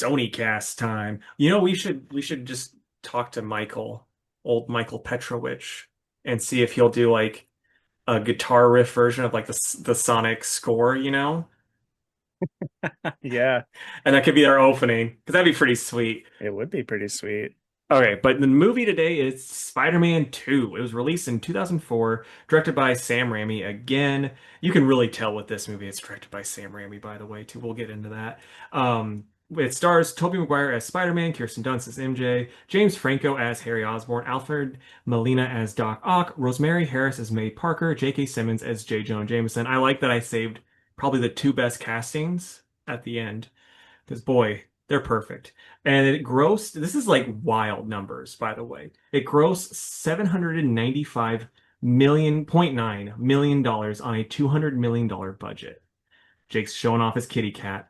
SonyCast time. We should just talk to old Michael Petrovich, and see if he'll do like a guitar riff version of like the Sonic score, Yeah, and that could be our opening because that'd be pretty sweet. it would be pretty sweet. Okay, but the movie today is Spider-Man 2. It was released in 2004, directed by Sam Raimi again. You can really tell with this movie it's directed by Sam Raimi, by the way, too. We'll get into that. It stars Tobey Maguire as Spider-Man, Kirsten Dunst as MJ, James Franco as Harry Osborn, Alfred Molina as Doc Ock, Rosemary Harris as May Parker, J.K. Simmons as J. Jonah Jameson. I like that I saved probably the two best castings at the end. Because boy, they're perfect. And it grossed, this is like wild numbers, by the way. It grossed 795 million point nine million dollars on a $200 million budget. Jake's showing off his kitty cat.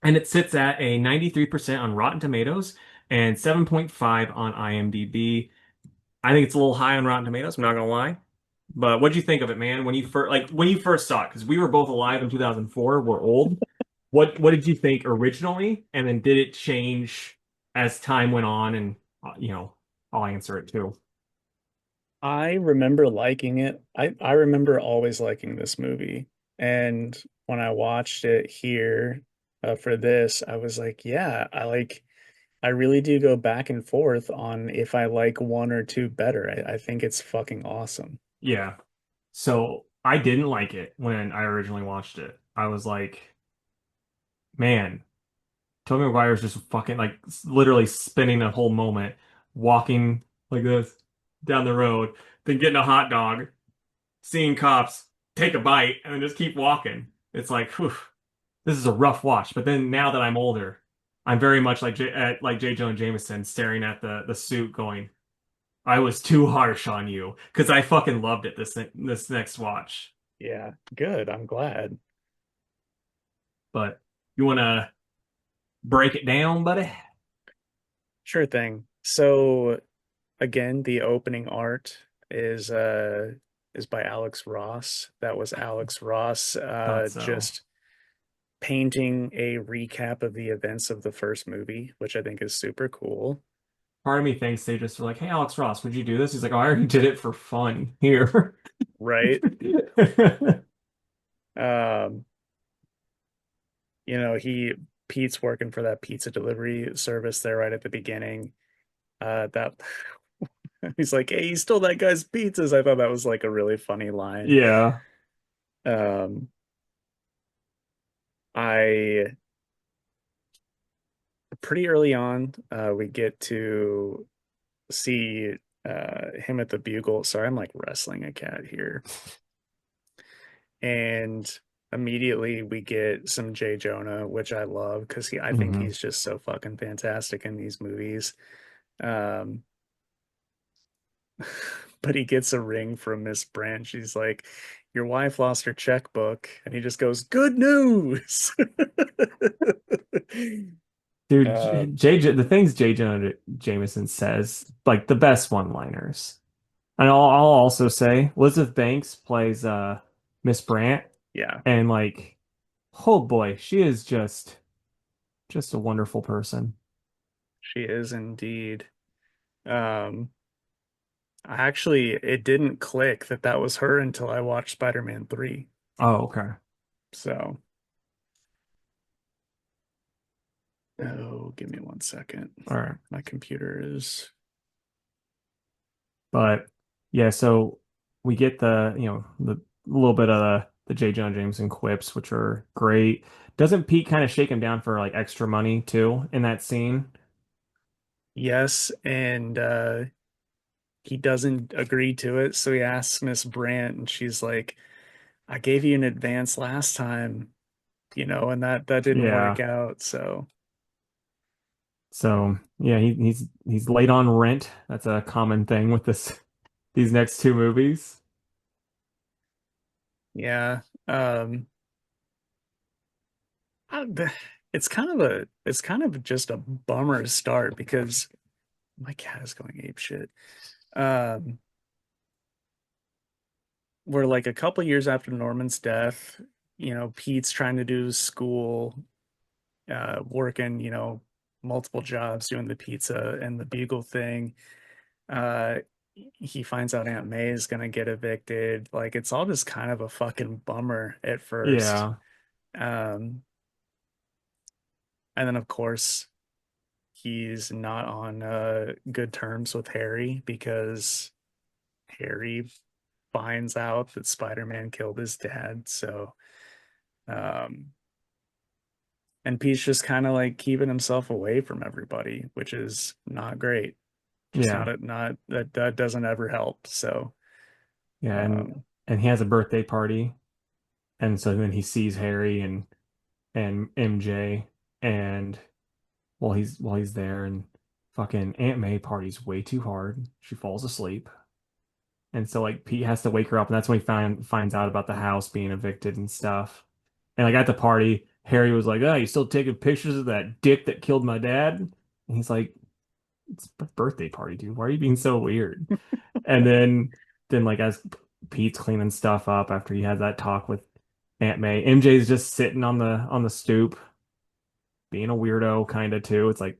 And it sits at a 93% on Rotten Tomatoes and 7.5 on IMDb. I think it's a little high on Rotten Tomatoes, I'm not gonna lie. But what'd you think of it, man? When you first saw it, because we were both alive in 2004, we're old. What did you think originally, and then did it change as time went on? And I'll answer it too. I remember liking it. I remember always liking this movie. And when I watched it here for this, I was like, yeah, I really do go back and forth on if I like one or two better. I think it's fucking awesome. Yeah. So I didn't like it when I originally watched it. I was like, man, Tobey Maguire's just fucking like literally spending a whole moment walking like this down the road, then getting a hot dog, seeing cops, take a bite, and then just keep walking. It's like, whew, this is a rough watch. But then now that I'm older, I'm very much like J. Jonah Jameson staring at the suit, going, "I was too harsh on you," because I fucking loved it this next watch. Yeah, good. I'm glad. But you want to break it down, buddy? Sure thing. So again, the opening art is by Alex Ross. That was Alex Ross Thought so. just painting a recap of the events of the first movie, which I think is super cool. Part of me thinks they just were like, "Hey, Alex Ross, would you do this?" He's like, "Oh, I already did it for fun. Here." Right? Um, he Pete's working for that pizza delivery service there right at the beginning. That he's like, "Hey, he stole that guy's pizzas." I thought that was like a really funny line. Yeah. Um, I pretty early on, we get to see him at the bugle. Sorry, I'm like wrestling a cat here. And immediately we get some Jay Jonah, which I love because I think Hmm. he's just so fucking fantastic in these movies. Um, but he gets a ring from Miss Branch. She's like, "Your wife lost her checkbook," and he just goes, "Good news." Dude, um, the things J. Jonah Jameson says, like the best one-liners. And I'll also say Elizabeth Banks plays Miss Brandt, yeah, and like, oh boy, she is just a wonderful person. she is indeed. Um, it didn't click that that was her until I watched Spider-Man 3. Oh, okay. So, oh, give me one second. All right. My computer is, But yeah, so we get the little bit of the J. Jonah Jameson quips, which are great. Doesn't Pete kind of shake him down for like extra money too in that scene? yes, and he doesn't agree to it. So he asks Miss Brandt, and she's like, "I gave you an advance last time, and that didn't work Yeah. out." So, So yeah, he's late on rent. That's a common thing with these next two movies. yeah, um, I- it's kind of just a bummer start because my cat is going ape shit. Um, we're like a couple years after Norman's death. Pete's trying to do school, working, multiple jobs doing the pizza and the Bugle thing. Uh, he finds out Aunt May is gonna get evicted. Like it's all just kind of a fucking bummer at first. Yeah. Um, and then of course he's not on good terms with Harry because Harry finds out that Spider-Man killed his dad. So, um, and Pete's just kind of like keeping himself away from everybody, which is not great. Just Yeah. not that doesn't ever help. So, Yeah. um, And he has a birthday party. And so then he sees Harry and MJ, and while he's there, and fucking Aunt May parties way too hard. She falls asleep. And so like Pete has to wake her up, and that's when he finds out about the house being evicted and stuff. And like at the party, Harry was like, "Oh, you still taking pictures of that dick that killed my dad?" And he's like, "It's a birthday party, dude. Why are you being so weird?" And then like as Pete's cleaning stuff up after he had that talk with Aunt May, MJ's just sitting on the stoop, being a weirdo kind of too. It's like,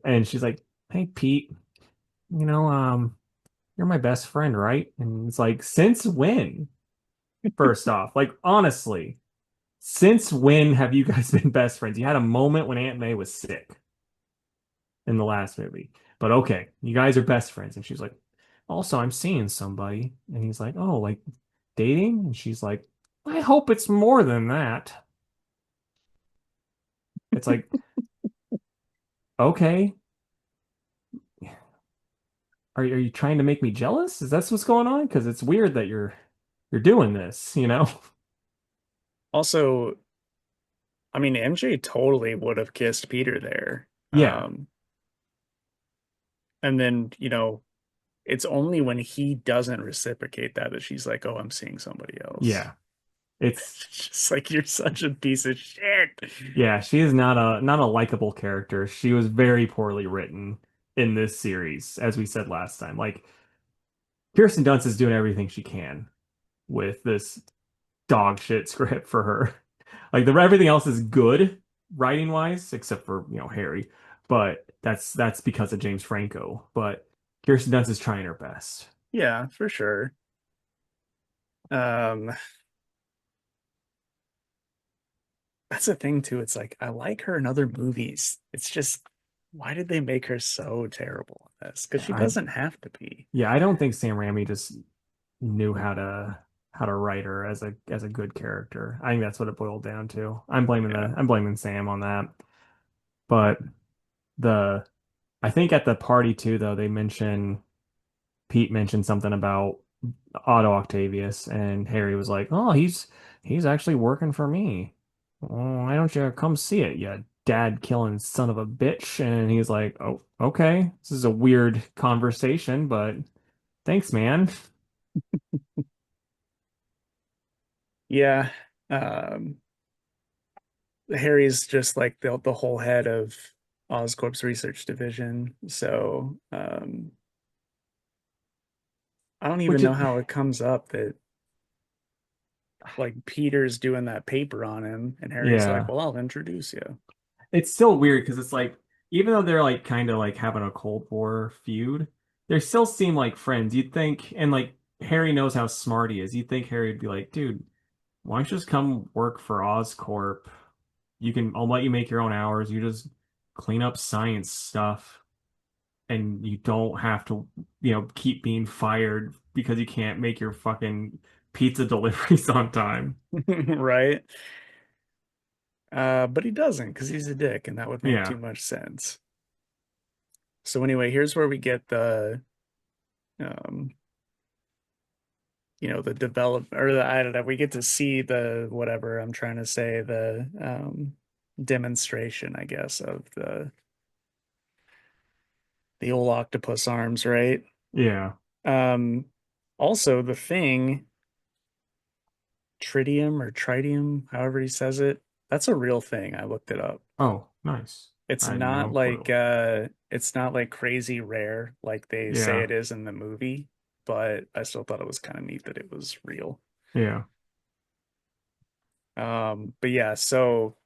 and she's like, "Hey, Pete, you know, you're my best friend, right?" And it's like, since when? First off, like honestly, since when have you guys been best friends? You had a moment when Aunt May was sick in the last movie. But okay, you guys are best friends. And she's like, also, I'm seeing somebody. And he's like, oh, like dating? And she's like, I hope it's more than that. It's like, okay, are you trying to make me jealous? Is that what's going on? Because it's weird that you're doing this, you know? also, I mean, MJ totally would have kissed Peter there. Yeah, And then, it's only when he doesn't reciprocate that she's like, "Oh, I'm seeing somebody else." yeah. It's It's just like you're such a piece of shit. Yeah, she is not a likable character. She was very poorly written in this series, as we said last time. Like Kirsten Dunst is doing everything she can with this dog shit script for her. Like the everything else is good writing wise, except for, Harry. But that's because of James Franco. But Kirsten Dunst is trying her best. Yeah, for sure. Um, that's the thing too. It's like I like her in other movies. It's just why did they make her so terrible in this? Because she I doesn't have to be. Yeah, I don't think Sam Raimi just knew how to write her as a good character. I think that's what it boiled down to. Yeah. I'm blaming Sam on that. But the I think at the party too, though, Pete mentioned something about Otto Octavius, and Harry was like, "Oh, he's actually working for me. Oh, why don't you come see it, you dad killing son of a bitch?" And he's like, "Oh, okay. This is a weird conversation, but thanks, man." Yeah. Um, Harry's just like the whole head of Oscorp's research division. So, I don't even Which know is how it comes up that like Peter's doing that paper on him, and Harry's like, yeah. "Well, I'll introduce you." It's still weird because it's like even though they're like kind of like having a Cold War feud, they still seem like friends. You'd think, and like Harry knows how smart he is. You'd think Harry would be like, dude, why don't you just come work for Oscorp? I'll let you make your own hours. You just clean up science stuff, and you don't have to, keep being fired because you can't make your fucking pizza deliveries on time. Right? But he doesn't because he's a dick, and that would make too Yeah. much sense. So anyway, here's where we get um, the develop or the I don't know, we get to see the whatever I'm trying to say, the demonstration, I guess, of the old octopus arms, right? Yeah. Um, Also the thing, tritium or tritium, however he says it, that's a real thing. I looked it up. Oh, nice. It's I had not no like clue. it's not like crazy rare like they say Yeah. it is in the movie, but I still thought it was kind of neat that it was real. Yeah. But yeah, so,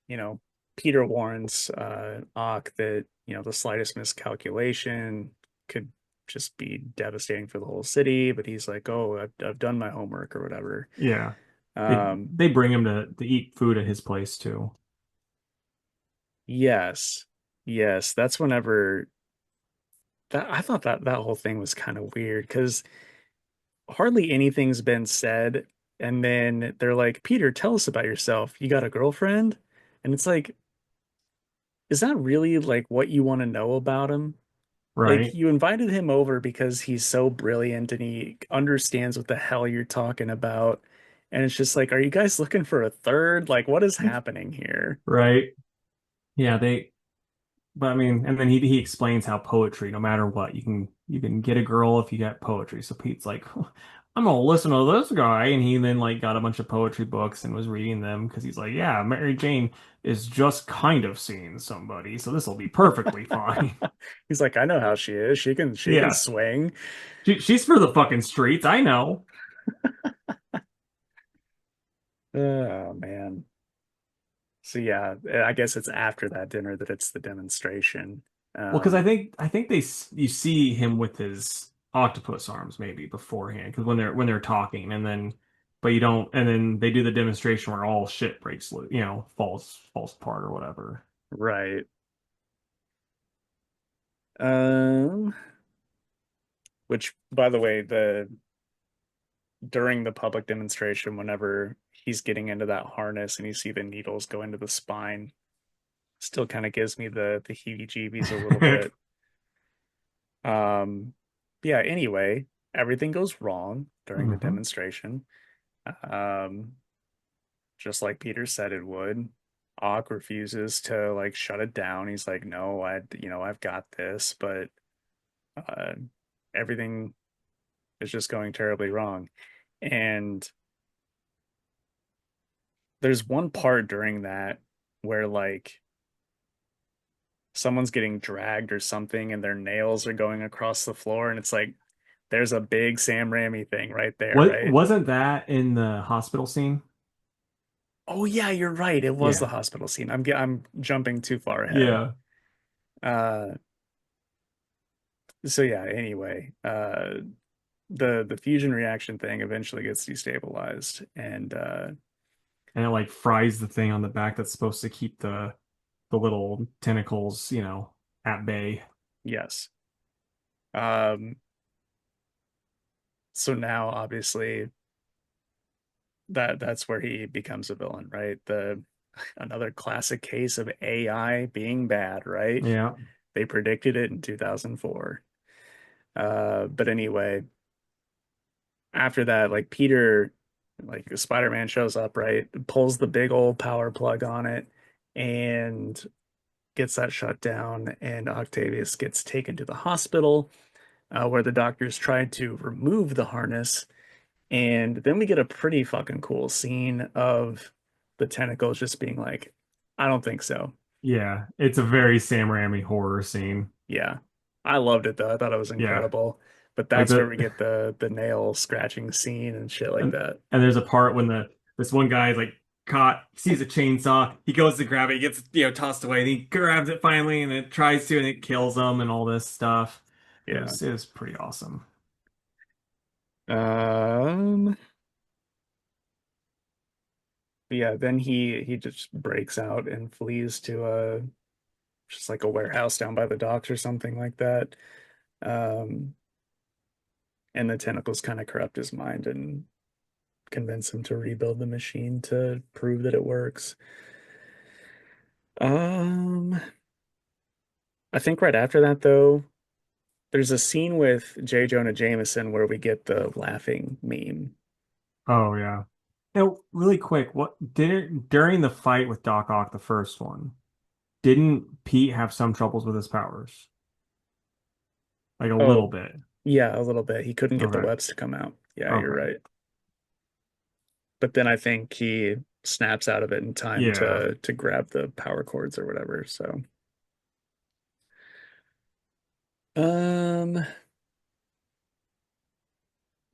you know, Peter warns Ock that, the slightest miscalculation could just be devastating for the whole city, but he's like, "Oh, I've done my homework or whatever." Yeah. They Um, they bring him to eat food at his place too. yes. Yes, that's whenever that I thought that whole thing was kind of weird because hardly anything's been said, and then they're like, "Peter, tell us about yourself. You got a girlfriend?" And it's like, is that really like what you want to know about him? Like, Right? you invited him over because he's so brilliant and he understands what the hell you're talking about. And it's just like, are you guys looking for a third? Like, what is happening here? Right. Yeah, but I mean, and then he explains how poetry, no matter what, you can get a girl if you get poetry. So Pete's like, I'm gonna listen to this guy, and he then like got a bunch of poetry books and was reading them because he's like, yeah, Mary Jane is just kind of seeing somebody, so this will be perfectly fine. He's like, I know how she is. She can Yeah, swing. she's for the fucking streets. I know. Oh man. So yeah, I guess it's after that dinner that it's the demonstration. Well, because I Um, think I think you see him with his octopus arms maybe beforehand because when they're talking and then but you don't and then they do the demonstration where all shit breaks loose, falls apart or whatever. right. Um, which by the way, the during the public demonstration, whenever he's getting into that harness and you see the needles go into the spine, still kind of gives me the heebie-jeebies a little bit. Um, yeah, anyway, everything goes wrong during the Hmm. demonstration. Um, just like Peter said it would. Ock refuses to like shut it down. He's like, "No, I've got this," but uh, everything is just going terribly wrong. And there's one part during that where like someone's getting dragged or something and their nails are going across the floor and it's like there's a big Sam Raimi thing right there, What right? wasn't that in the hospital scene? Oh yeah, you're right. It was the Yeah. hospital scene. I'm jumping too far ahead. Yeah. Uh so yeah, anyway, the fusion reaction thing eventually gets destabilized and And it like fries the thing on the back that's supposed to keep the little tentacles, at bay. yes. Um so now obviously that's where he becomes a villain, right? The Another classic case of AI being bad, right? Yeah. They predicted it in 2004. But anyway, after that, like Peter, like Spider-Man shows up, right? Pulls the big old power plug on it and gets that shut down. And Octavius gets taken to the hospital where the doctors try to remove the harness. And then we get a pretty fucking cool scene of the tentacles just being like, I don't think so. Yeah. It's a very Sam Raimi horror scene. Yeah. I loved it though. I thought it was Yeah. incredible. But Like that's where we the get the nail scratching scene and shit like and that. and there's a part when this one guy is like caught, sees a chainsaw, he goes to grab it, he gets tossed away, and he grabs it finally and it tries to and it kills him and all this stuff. It Yeah. was it was pretty awesome. Um, yeah, then he just breaks out and flees to just like a warehouse down by the docks or something like that. Um, and the tentacles kind of corrupt his mind and convince him to rebuild the machine to prove that it works. Um, I think right after that though, there's a scene with J. Jonah Jameson where we get the laughing meme. Oh yeah. Now, really quick, what did it during the fight with Doc Ock, the first one, didn't Pete have some troubles with his powers? Like a little Oh, bit. yeah, a little bit. He couldn't get the Okay. webs to come out. Yeah, you're Okay. right. But then I think he snaps out of it in time Yeah. to grab the power cords or whatever. So, um,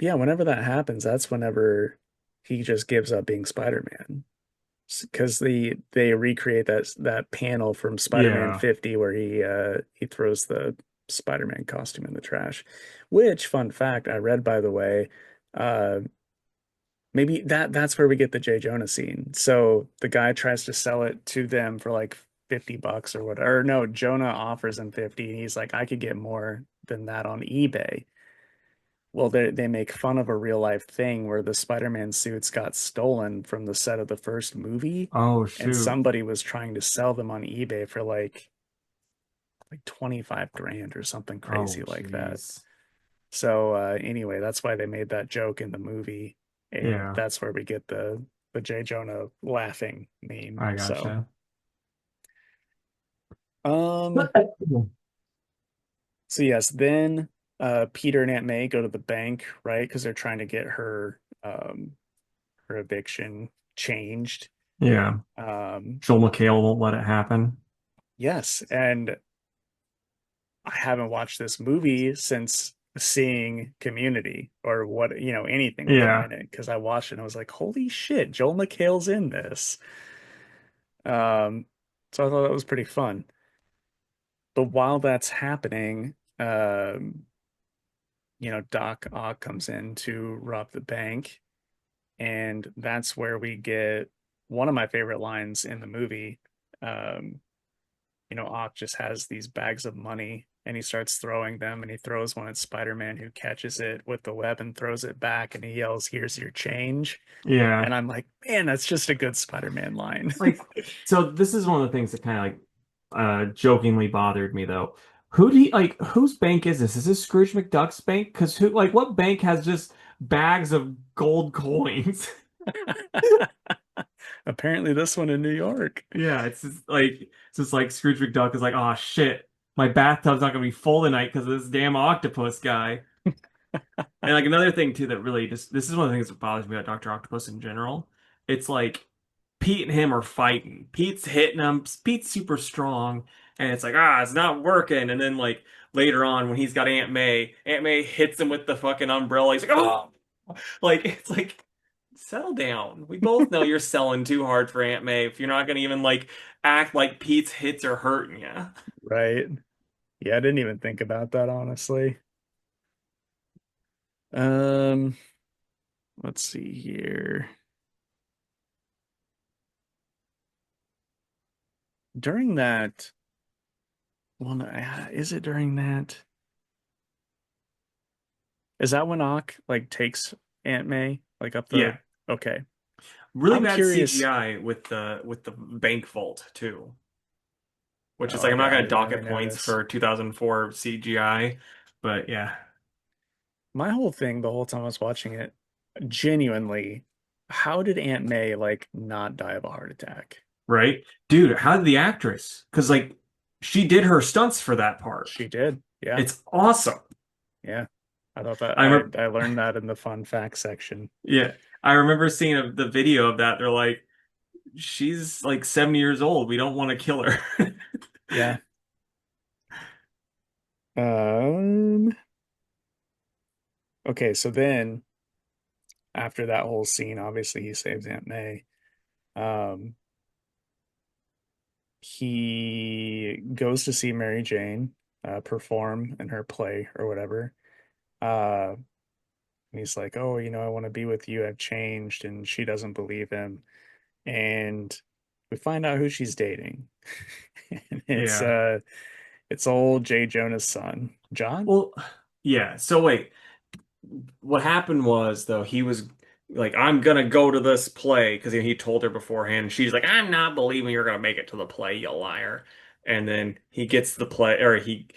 yeah, whenever that happens, that's whenever he just gives up being Spider-Man. because they recreate that panel from Spider-Man Yeah. 50 where he throws the Spider-Man costume in the trash. Which, fun fact, I read by the way, uh maybe that's where we get the J. Jonah scene. So the guy tries to sell it to them for like $50 or whatever. Or no, Jonah offers him 50 and he's like, I could get more than that on eBay. Well, they make fun of a real life thing where the Spider-Man suits got stolen from the set of the first movie, Oh and shoot. somebody was trying to sell them on eBay for like 25 grand or something Oh crazy like that. jeez. So anyway, that's why they made that joke in the movie, and Yeah, that's where we get the J. Jonah laughing meme. I So gotcha. um so yes, then Peter and Aunt May go to the bank, right? Because they're trying to get her eviction changed. Yeah. Um, Joel McHale won't let it happen. yes, and I haven't watched this movie since seeing Community or what, anything with him Yeah. in it because I watched it and I was like, holy shit, Joel McHale's in this. Um, so I thought that was pretty fun. But while that's happening, Doc Ock comes in to rob the bank, and that's where we get one of my favorite lines in the movie. Um, Ock just has these bags of money and he starts throwing them and he throws one at Spider-Man who catches it with the web and throws it back and he yells, "Here's your change." Yeah. And I'm like, man, that's just a good Spider-Man line. Like, so this is one of the things that kind of like jokingly bothered me though. Who do you like whose bank is this? Is this Scrooge McDuck's bank? Because who like what bank has just bags of gold coins? Apparently this one in New York. Yeah, it's just like Scrooge McDuck is like, oh shit, my bathtub's not gonna be full tonight because of this damn octopus guy. And like another thing too that really just this is one of the things that bothers me about Dr. Octopus in general. It's like Pete and him are fighting. Pete's hitting him. Pete's super strong, and it's like it's not working. And then like later on when he's got Aunt May hits him with the fucking umbrella. He's like, oh, like it's like settle down. We both know you're selling too hard for Aunt May if you're not gonna even like act like Pete's hits are hurting you. Right. Yeah, I didn't even think about that, honestly. Um, let's see here. During that, well, no, is it during that? Is that when Ock like takes Aunt May like up Yeah, the? Okay, really I'm bad curious. CGI with the bank vault too. Which is Oh, like I'm okay, not I gonna didn't dock really it points notice. for 2004 CGI, but yeah, My whole thing the whole time I was watching it, genuinely, how did Aunt May like not die of a heart attack? right, dude. How did the actress? Because like she did her stunts for that part. She did. Yeah, It's awesome. yeah. I thought that I remember, I learned that in the fun fact section. yeah, I remember seeing the video of that. They're like, she's like 70 years old. We don't want to kill her. Yeah. Um. Okay, so then after that whole scene, obviously he saves Aunt May. Um, he goes to see Mary Jane perform in her play or whatever. And he's like, "Oh, I want to be with you. I've changed," and she doesn't believe him. And we find out who she's dating. And Yeah. it's old Jay Jonah's son, John. Well, yeah. So wait, what happened was though he was like I'm gonna go to this play because he told her beforehand. She's like I'm not believing you're gonna make it to the play, you liar. And then he gets the play or he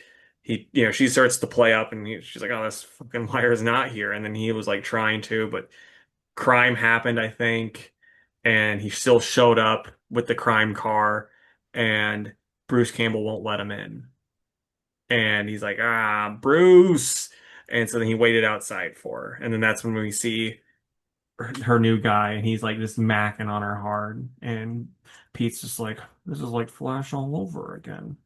she starts to play up and she's like oh this fucking liar's not here. And then he was like trying to but crime happened I think and he still showed up with the crime car and Bruce Campbell won't let him in. And he's like, Bruce. And so then he waited outside for her. And then that's when we see her new guy, and he's like just macking on her hard. And Pete's just like, this is like Flash all over again.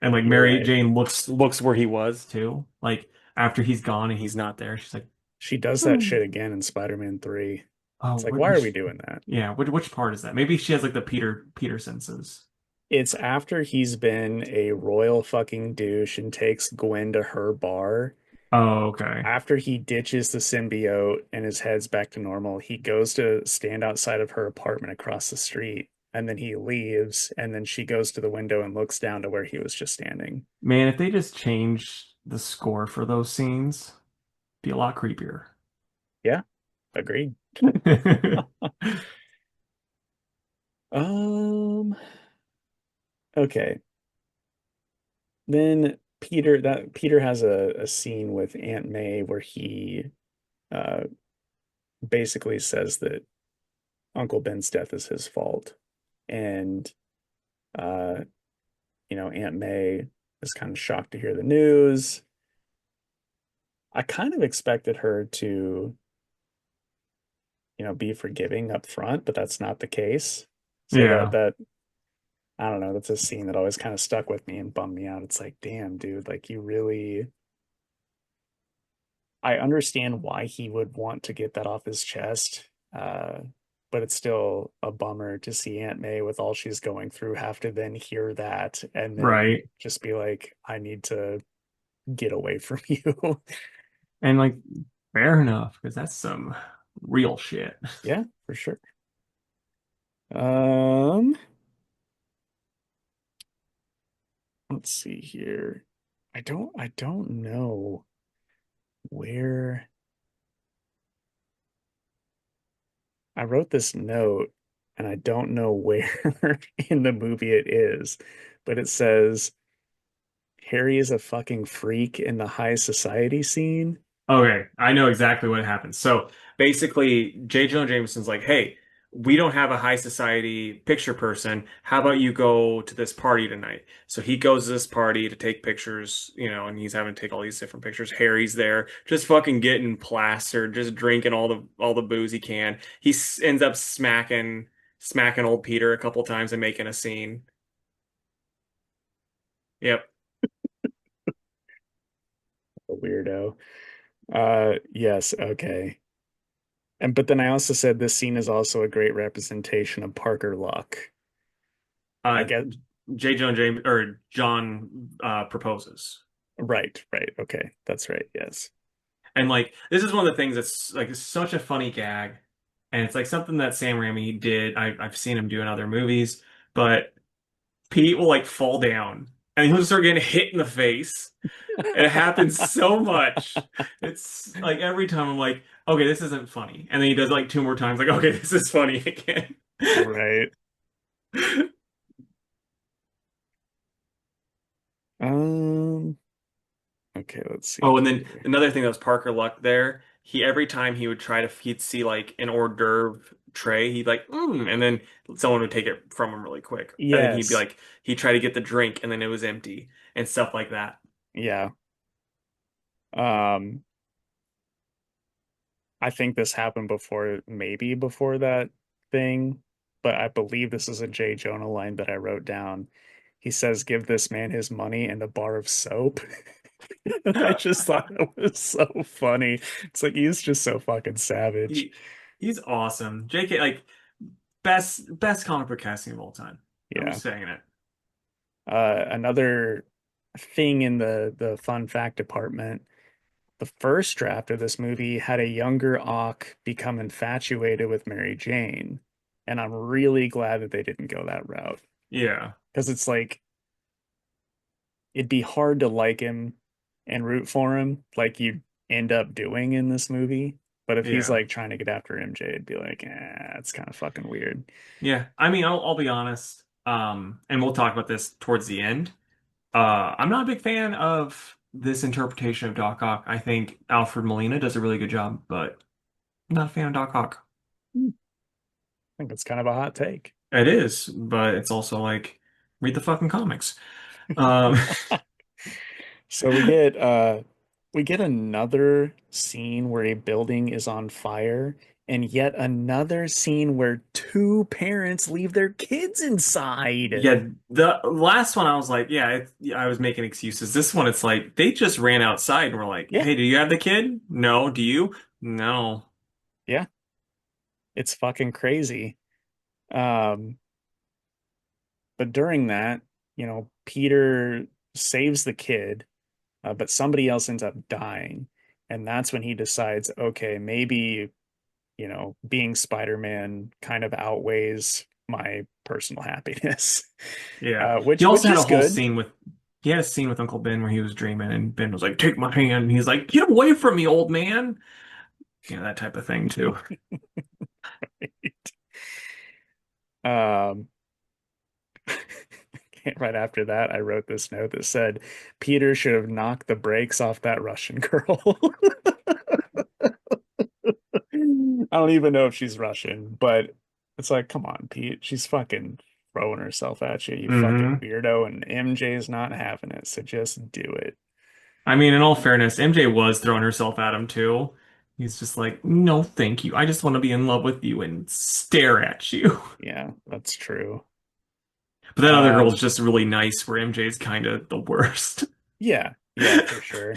And like You're Mary right. Jane looks where he was too. Like after he's gone and he's not there, she's like, She does that hmm. shit again in Spider-Man 3. Oh, It's like, why are we which doing that? yeah, which part is that? Maybe she has like the Peter senses. It's after he's been a royal fucking douche and takes Gwen to her bar. Oh, okay. After he ditches the symbiote and his head's back to normal, he goes to stand outside of her apartment across the street. And then he leaves, and then she goes to the window and looks down to where he was just standing. Man, if they just changed the score for those scenes, it'd be a lot creepier. Yeah, agreed. Um, okay. Then Peter has a scene with Aunt May where he uh basically says that Uncle Ben's death is his fault. And uh, Aunt May is kind of shocked to hear the news. I kind of expected her to, be forgiving up front, but that's not the case. So Yeah, I don't know, that's a scene that always kind of stuck with me and bummed me out. It's like, damn, dude, like you really I understand why he would want to get that off his chest. But it's still a bummer to see Aunt May with all she's going through have to then hear that and then right. just be like, I need to get away from you. And like, fair enough, because that's some real shit. Yeah, for sure. Um, let's see here. I don't know where I wrote this note and I don't know where in the movie it is, but it says Harry is a fucking freak in the high society scene. Okay, I know exactly what happens. So basically, J. Jonah Jameson's like, hey, we don't have a high society picture person. How about you go to this party tonight? So he goes to this party to take pictures, and he's having to take all these different pictures. Harry's there, just fucking getting plastered, just drinking all the booze he can. Ends up smacking old Peter a couple times and making a scene. Yep. A weirdo. Yes, okay. And but then I also said this scene is also a great representation of Parker Luck. I Uh, get J. Jonah James or John proposes. right, right. Okay, that's right. Yes. And like this is one of the things that's like such a funny gag, and it's like something that Sam Raimi did. I've seen him do in other movies, but Pete will like fall down and he'll start getting hit in the face. And it happens so much. It's like every time I'm like, okay, this isn't funny, and then he does like two more times, like, okay, this is funny again. Right. Um, okay, let's see Oh, and then here. another thing that was Parker Luck there, he every time he would try to he'd see like an hors d'oeuvre tray, he'd like, and then someone would take it from him really quick. And then he'd be Yes. like, he'd try to get the drink and then it was empty and stuff like that. Yeah. Um, I think this happened before, maybe before that thing, but I believe this is a Jay Jonah line that I wrote down. He says, "Give this man his money and a bar of soap." I just thought it was so funny. It's like he's just so fucking savage. He he's awesome. JK like best comic book casting of all time. I'm Yeah. just saying it. Another thing in the fun fact department, the first draft of this movie had a younger Ock become infatuated with Mary Jane, and I'm really glad that they didn't go that route Yeah. because it's like it'd be hard to like him and root for him like you end up doing in this movie. But if he's Yeah. like trying to get after MJ, it'd be like, it's kind of fucking weird. Yeah. I mean, I'll be honest. And we'll talk about this towards the end. I'm not a big fan of this interpretation of Doc Ock. I think Alfred Molina does a really good job, but I'm not a fan of Doc Ock. I think it's kind of a hot take. It is, but it's also like read the fucking comics. Um, So we get another scene where a building is on fire, and yet another scene where two parents leave their kids inside. yeah, the last one I was like, yeah, I was making excuses. This one, it's like they just ran outside and were like, Yeah, "Hey, do you have the kid? No. Do you? No." yeah. It's fucking crazy. Um, but during that, Peter saves the kid, but somebody else ends up dying. And that's when he decides, okay, maybe, being Spider-Man kind of outweighs my personal happiness, Yeah. He which also had a is whole good. scene with he had a scene with Uncle Ben where he was dreaming and Ben was like, "Take my hand." And he's like, "Get away from me, old man." Yeah, that type of thing too. Um, right after that, I wrote this note that said, Peter should have knocked the brakes off that Russian girl. I don't even know if she's Russian, but it's like, come on, Pete. She's fucking throwing herself at you, you fucking Hmm. weirdo, and MJ's not having it, so just do it. I mean, in all fairness, MJ was throwing herself at him too. He's just like, "No, thank you. I just want to be in love with you and stare at you." Yeah, that's true. But that other girl's Um, just really nice, where MJ's kind of the worst. yeah, yeah, for sure.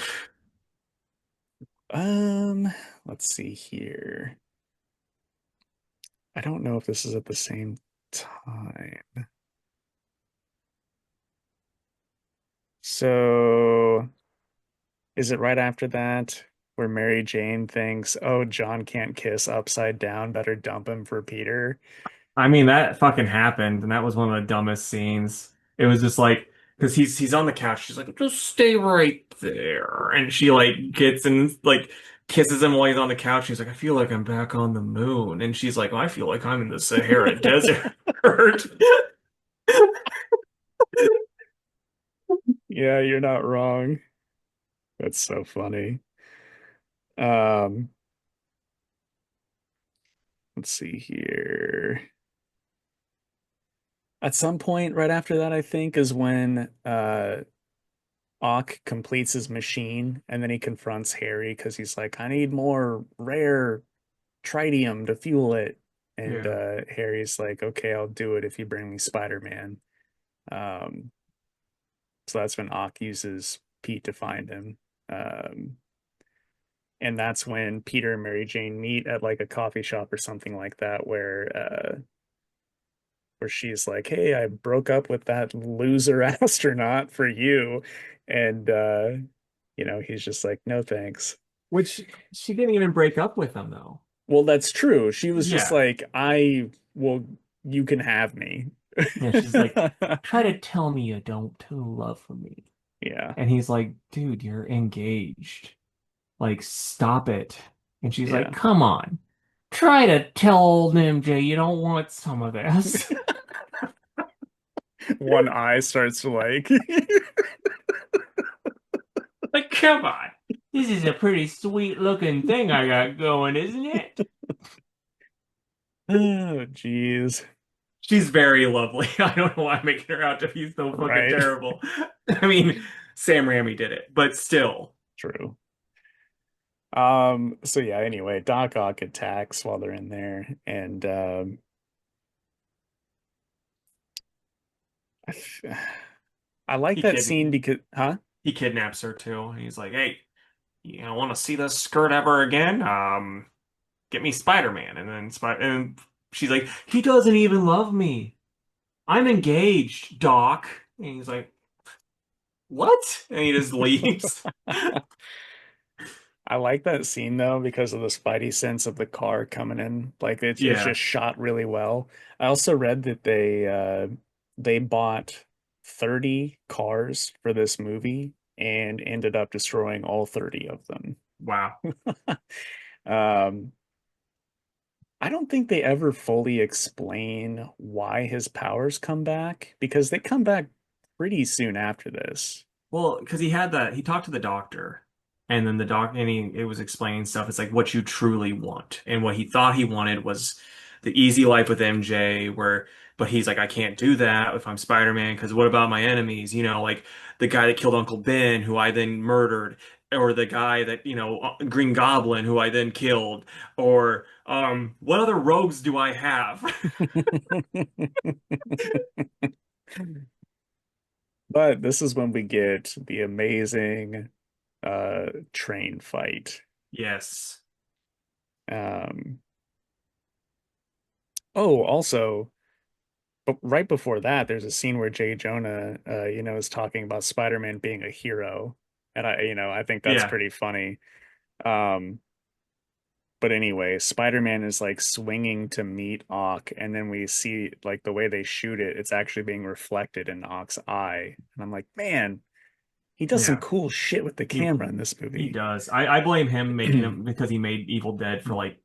Um, let's see here. I don't know if this is at the same time. So is it right after that where Mary Jane thinks, oh, John can't kiss upside down, better dump him for Peter? I mean, that fucking happened, and that was one of the dumbest scenes. It was just like, because he's on the couch, she's like, just stay right there, and she like gets and like kisses him while he's on the couch. He's like, I feel like I'm back on the moon, and she's like, well, I feel like I'm in the Sahara Desert. Yeah, you're not wrong. That's so funny. Um, let's see here. At some point right after that, I think, is when Ock completes his machine and then he confronts Harry because he's like, I need more rare tritium to fuel it. And Yeah. Harry's like, okay, I'll do it if you bring me Spider-Man. Um, so that's when Ock uses Pete to find him. Um, and that's when Peter and Mary Jane meet at like a coffee shop or something like that, where she's like, "Hey, I broke up with that loser astronaut for you," and he's just like, "No, thanks." Which she didn't even break up with him though. Well, that's true. She was just Yeah. like, "I will, you can have me." Yeah, she's like, try to tell me you don't love me. Yeah, And he's like, dude, you're engaged. Like, stop it. And she's like, yeah. come on. Try to tell old MJ you don't want some of this. One eye starts to like, Like, come on. This is a pretty sweet looking thing I got going, isn't it? oh, geez. She's very lovely. I don't know why I'm making her out to be so fucking Right. terrible. I mean, Sam Raimi did it, but still. True. So yeah, anyway, Doc Ock attacks while they're in there, and I, f- I like He that scene kid because, huh? he kidnaps her too. He's like, "Hey, you don't want to see this skirt ever again? Get me Spider-Man." And then she's like, "He doesn't even love me. I'm engaged, Doc." And he's like, "What?" And he just leaves. I like that scene though because of the spidey sense of the car coming in. Like it's Yeah. just shot really well. I also read that they bought 30 cars for this movie and ended up destroying all 30 of them. Wow. Um, I don't think they ever fully explain why his powers come back because they come back pretty soon after this. Well, because he talked to the doctor, and then the doc, and it was explaining stuff. It's like what you truly want, and what he thought he wanted was the easy life with MJ, but he's like, I can't do that if I'm Spider-Man, because what about my enemies? Like the guy that killed Uncle Ben, who I then murdered, or the guy that, Green Goblin, who I then killed, or what other rogues do I have? But this is when we get the amazing train fight. Yes. Um, Oh, also, but right before that, there's a scene where Jay Jonah, is talking about Spider-Man being a hero, and I think that's Yeah, pretty funny. Um, but anyway, Spider-Man is like swinging to meet Ock, and then we see like the way they shoot it, it's actually being reflected in Ock's eye, and I'm like, man, he does some yeah. cool shit with the He camera in this he movie. does. I blame him making him because he made Evil Dead for like,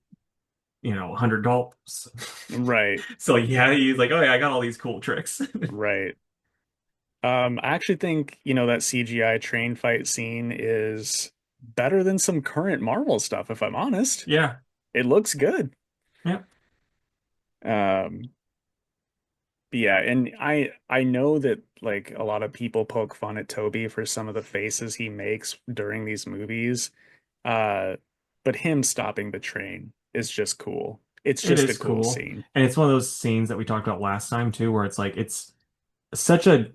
$100. Right, So yeah, he's like, oh yeah, I got all these cool tricks. right. I actually think, that CGI train fight scene is better than some current Marvel stuff, if I'm honest. Yeah, It looks good. yeah. Um, but yeah, and I know that like a lot of people poke fun at Toby for some of the faces he makes during these movies. Uh, but him stopping the train is just cool. It's It just a is cool cool. scene. And it's one of those scenes that we talked about last time too, where it's like it's such a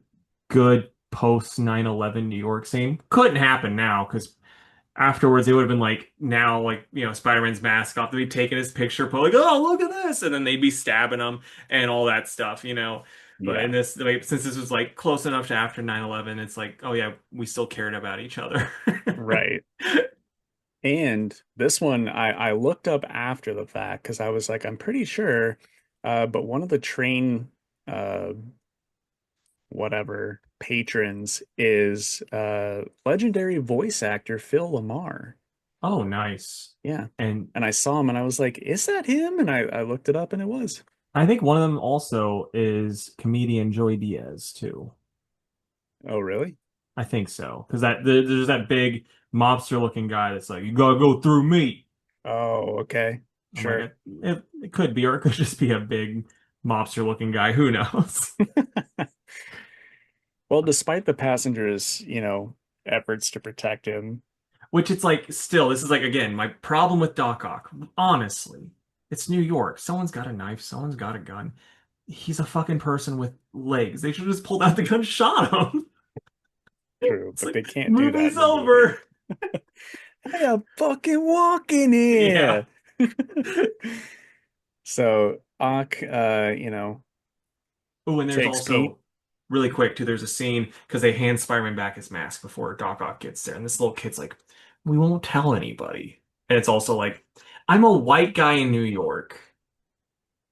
good post 9/11 New York scene. Couldn't happen now because afterwards it would have been like now like Spider-Man's mask off, they'd be taking his picture, put like, oh look at this, and then they'd be stabbing him and all that stuff. But in Yeah, this like, since this was like close enough to after 9/11, it's like, oh yeah, we still cared about each other. right. And this one I looked up after the fact because I was like, I'm pretty sure, but one of the train uh whatever patrons is legendary voice actor Phil Lamar. Oh, nice. Yeah. And And I saw him and I was like, is that him? And I looked it up and it was. I think one of them also is comedian Joey Diaz too. Oh, really? I think so because there's that big mobster looking guy that's like, you gotta go through me. Oh, okay. I'm like, Sure. it could be, or it could just be a big mobster looking guy. Who knows? Well, despite the passengers, efforts to protect him, Which it's like, still, this is like, again, my problem with Doc Ock. Honestly, it's New York. Someone's got a knife, someone's got a gun. He's a fucking person with legs. They should have just pulled out the gun and shot him. true, It's but like, they can't do that movie's in the movie. over. I am fucking walking Yeah. here. So, Ock, Oh, and there's takes Pete. also really quick too. There's a scene because they hand Spider-Man back his mask before Doc Ock gets there, and this little kid's like, "We won't tell anybody." And it's also like, I'm a white guy in New York.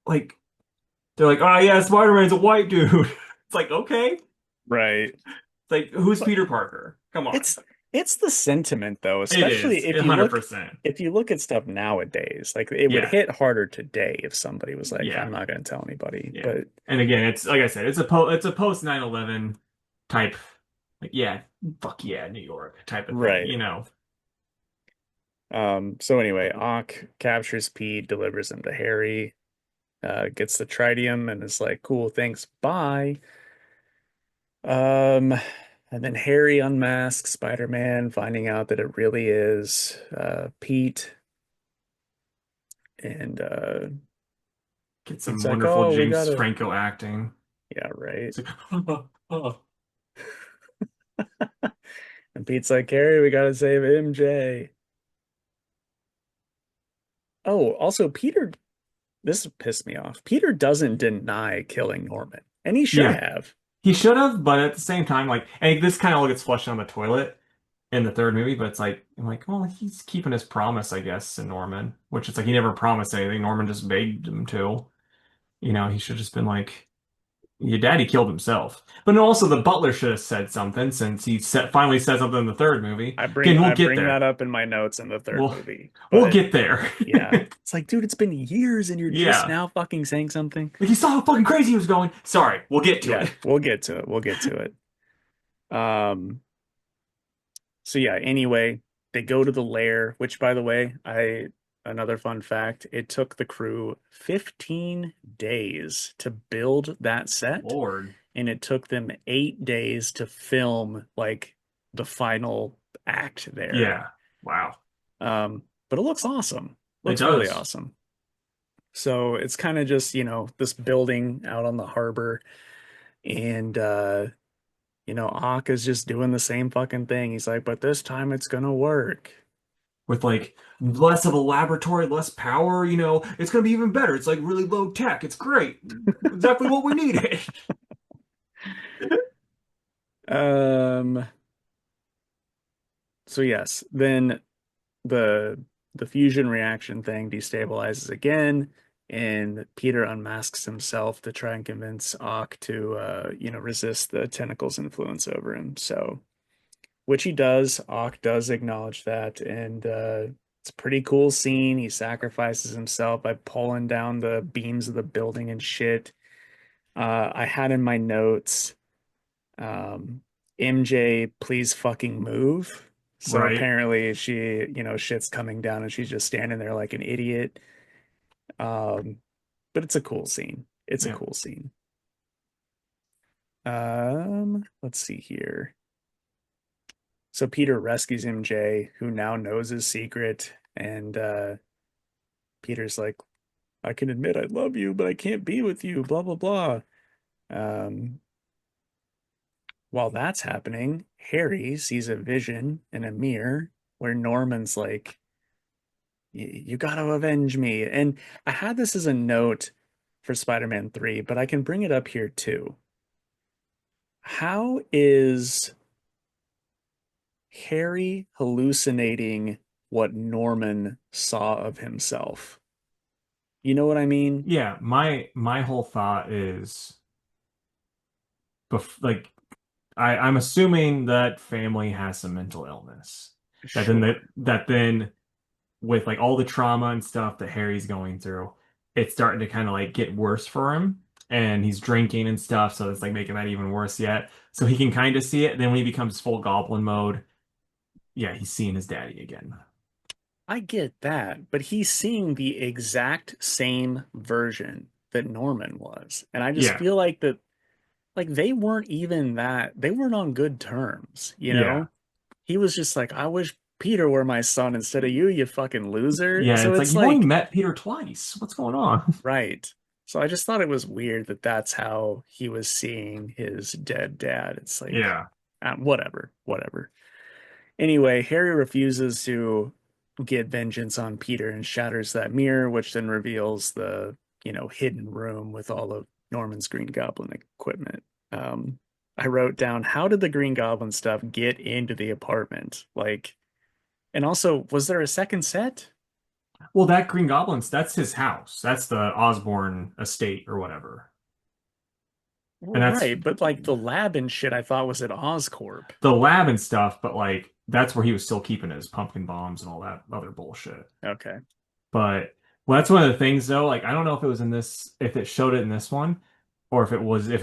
Like they're like, "Oh yeah, Spider-Man's a white dude." It's like, okay. It's Right. like, who's But Peter Parker? Come on. it's the sentiment though, It especially is 100%. if you look at stuff nowadays, like it would Yeah, hit harder today if somebody was like, yeah, I'm not going to tell anybody. yeah. But And again, it's like I said, it's a post 9/11 type, like yeah, fuck yeah, New York type of thing. right. So anyway, Ock captures Pete, delivers him to Harry, gets the tritium and is like, cool, thanks, bye. Um, and then Harry unmasks Spider-Man, finding out that it really is Pete. And Get some Pete's like, wonderful oh, we James gotta, Franco acting. yeah, right. It's like, oh, And Pete's like, Harry, we gotta save MJ. Oh, also, Peter, this pissed me off. Peter doesn't deny killing Norman, and he should yeah, have. he should have, but at the same time, like, and this kind of all gets flushed down the toilet in the third movie. But it's like, I'm like, well, he's keeping his promise, I guess, to Norman. Which it's like he never promised anything. Norman just begged him to. He should have just been like, your daddy killed himself. But then also the butler should have said something since finally said something in the third movie. Again, we'll I get bring that there. up in my notes in the third We'll movie. we'll But get there. yeah, it's like, dude, it's been years and you're just Yeah. now fucking saying something. Like you saw how fucking crazy he was going. Sorry, we'll get to Yeah, it. we'll get to it. We'll get to it. Um, so yeah, anyway, they go to the lair, which by the way, I another fun fact, it took the crew 15 days to build that set, Lord. and it took them 8 days to film like the final act there. Yeah. Wow. But it looks awesome. It Looks really does. awesome. So it's kind of just, this building out on the harbor, and Ock is just doing the same fucking thing. He's like, but this time it's gonna work. with like less of a laboratory, less power, it's gonna be even better. It's like really low tech. It's great. Exactly what we needed. Um, so yes, then the the fusion reaction thing destabilizes again, and Peter unmasks himself to try and convince Ock to resist the tentacles influence over him. So which he does. Ock does acknowledge that, and it's a pretty cool scene. He sacrifices himself by pulling down the beams of the building and shit. I had in my notes, um, MJ, please fucking move. So Right. apparently shit's coming down and she's just standing there like an idiot. Um, but it's a cool scene. It's a Yeah. cool scene. Let's see here. So Peter rescues MJ, who now knows his secret, and Peter's like, I can admit I love you, but I can't be with you, blah blah blah. Um, while that's happening, Harry sees a vision in a mirror where Norman's like, you gotta avenge me. And I had this as a note for Spider-Man 3, but I can bring it up here too. How is Harry hallucinating what Norman saw of himself? You know what I mean? Yeah. My whole thought is like I'm assuming that family has some mental illness. Sure. That then with like all the trauma and stuff that Harry's going through, it's starting to kind of like get worse for him. And he's drinking and stuff, so it's like making that even worse yet. So he can kind of see it. Then when he becomes full goblin mode, yeah, he's seeing his daddy again. I get that, but he's seeing the exact same version that Norman was. And I just Yeah, feel like that, like they weren't on good terms, you yeah, know? He was just like, I wish Peter were my son instead of you, you fucking loser. yeah. So It's like it's you've only like, met Peter twice. What's going on? right. So I just thought it was weird that that's how he was seeing his dead dad. It's like, Yeah. whatever, whatever. Anyway, Harry refuses to get vengeance on Peter and shatters that mirror, which then reveals the, hidden room with all of Norman's Green Goblin equipment. Um, I wrote down, how did the Green Goblin stuff get into the apartment? Like, and also, was there a second set? Well, that Green Goblin's that's his house. That's the Osborne estate or whatever. And Well, that's right, but like the lab and shit I thought was at Oscorp. the lab and stuff, but like that's where he was still keeping his pumpkin bombs and all that other bullshit. Okay. But well, that's one of the things though. Like I don't know if it was in this, if it showed it in this one, or if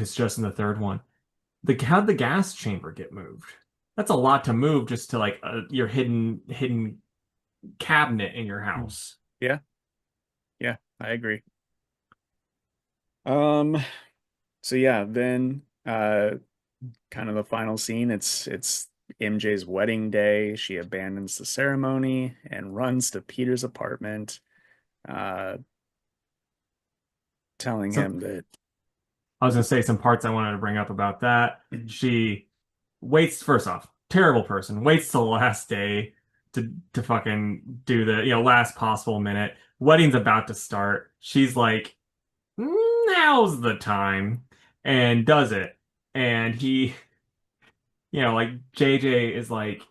it's just in the third one. How'd the gas chamber get moved? That's a lot to move just to like your hidden cabinet in your Hmm. house. Yeah, yeah, I agree. Um, so yeah, then kind of the final scene, it's MJ's wedding day. She abandons the ceremony and runs to Peter's apartment, uh, telling So him that I was gonna say some parts I wanted to bring up about that. She waits first off, terrible person, waits till the last day to fucking do the last possible minute. Wedding's about to start. She's like, now's the time, and does it. And he, like JJ is like,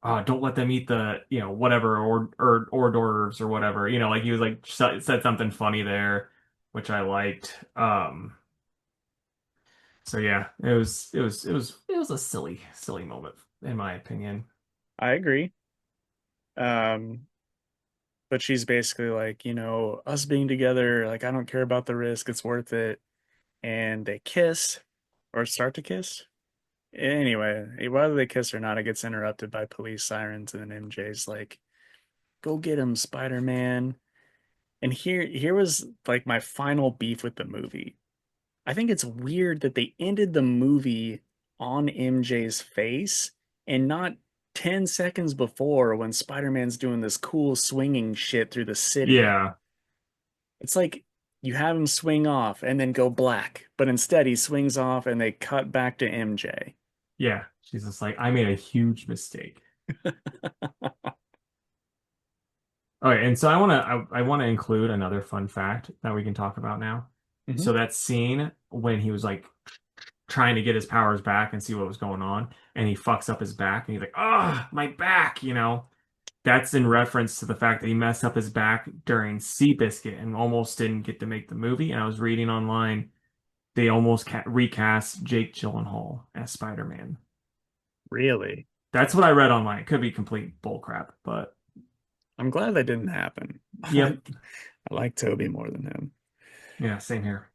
don't let them eat the, whatever or hors d'oeuvres or whatever. Like he was like said something funny there, which I liked. So yeah, it was a silly moment in my opinion. I agree. Um, but she's basically like, us being together, like I don't care about the risk, it's worth it. And they kiss or start to kiss. Anyway, whether they kiss or not, it gets interrupted by police sirens, and then MJ's like, "Go get him, Spider-Man." And here was like my final beef with the movie. I think it's weird that they ended the movie on MJ's face and not 10 seconds before when Spider-Man's doing this cool swinging shit through the city. Yeah, It's like you have him swing off and then go black, but instead he swings off and they cut back to MJ. yeah. She's just like, I made a huge mistake. Okay, and so I want to include another fun fact that we can talk about now. Hmm. So that scene when he was like trying to get his powers back and see what was going on, and he fucks up his back, and he's like, "Ah, my back," you know. That's in reference to the fact that he messed up his back during Seabiscuit and almost didn't get to make the movie. And I was reading online, they almost recast Jake Gyllenhaal as Spider-Man. Really? That's what I read online. It could be complete bullcrap, but I'm glad that didn't happen. yep, I like Toby more than him. yeah, same here.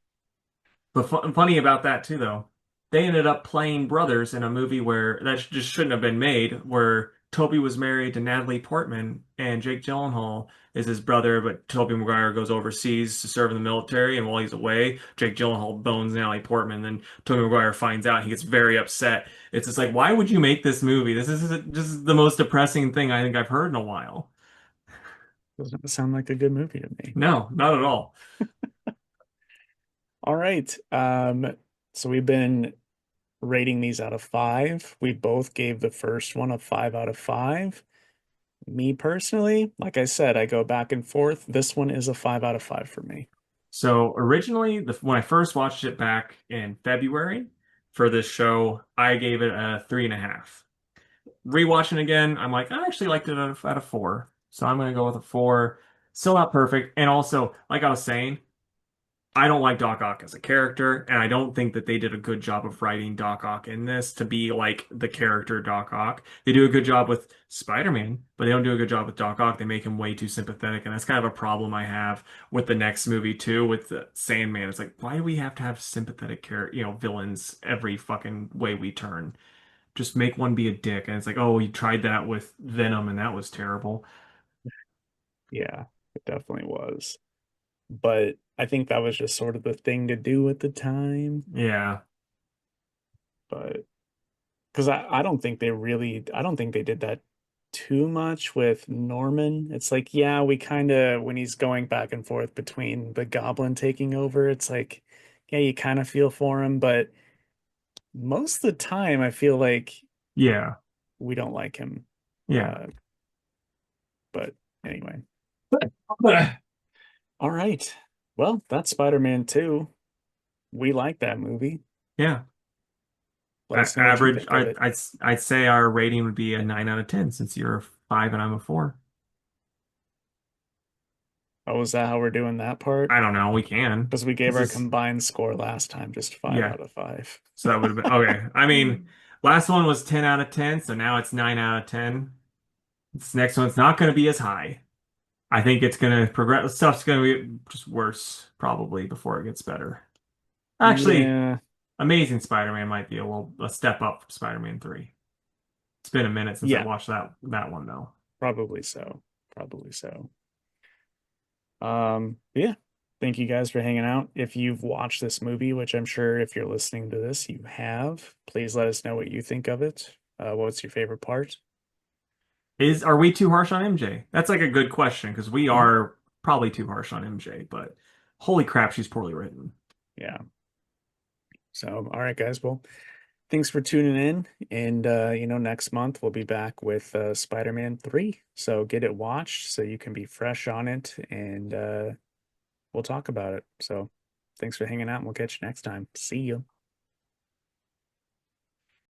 But funny about that too, though, they ended up playing brothers in a movie where that just shouldn't have been made, where Toby was married to Natalie Portman and Jake Gyllenhaal is his brother, but Toby Maguire goes overseas to serve in the military, and while he's away, Jake Gyllenhaal bones Natalie Portman. Then Toby Maguire finds out, and he gets very upset. It's just like, why would you make this movie? This is just the most depressing thing I think I've heard in a while. Doesn't sound like a good movie to me. No, not at all. All right. So we've been rating these out of five. We both gave the first one a 5 out of 5. Me personally, like I said, I go back and forth. This one is a 5 out of 5 for me. So originally, when I first watched it back in February for this show, I gave it a 3.5. Rewatching again, I'm like, I actually liked it at a 4. So I'm gonna go with a 4. Still not perfect. And also, like I was saying, I don't like Doc Ock as a character, and I don't think that they did a good job of writing Doc Ock in this to be like the character Doc Ock. They do a good job with Spider-Man, but they don't do a good job with Doc Ock. They make him way too sympathetic, and that's kind of a problem I have with the next movie too, with the Sandman. It's like, why do we have to have sympathetic villains every fucking way we turn? Just make one be a dick. And it's like, oh, you tried that with Venom, and that was terrible. Yeah, it definitely was. But I think that was just sort of the thing to do at the time. Yeah, But because I don't think they did that too much with Norman. It's like, yeah, we kind of, when he's going back and forth between the Goblin taking over, it's like, yeah, you kind of feel for him, but most of the time, I feel like yeah, we don't like him. yeah. Uh, but anyway, But, all right. Well, that's Spider-Man 2. We like that movie. yeah. Let us know what you Average, think of it. I'd say our rating would be a 9 out of 10 since you're a 5 and I'm a 4. Oh, is that how we're doing that part? I don't know. We can. Because we gave This our is combined score last time, just five yeah. out of five. So that would have been okay. I mean, last one was 10 out of 10, so now it's 9 out of 10. This next one's not going to be as high. I think it's going to progress. Stuff's going to be just worse probably before it gets better. Actually, Yeah, Amazing Spider-Man might be a step up from Spider-Man 3. It's been a minute since I yeah, watched that one though. probably so. Probably so. Yeah. Thank you guys for hanging out. If you've watched this movie, which I'm sure if you're listening to this, you have, please let us know what you think of it. What's your favorite part? Are we too harsh on MJ? That's like a good question because we Mhm. are probably too harsh on MJ, but holy crap, she's poorly written. Yeah. So, all right, guys. Well, thanks for tuning in. And, next month we'll be back with Spider-Man 3. So get it watched so you can be fresh on it and we'll talk about it. So thanks for hanging out and we'll catch you next time. See you.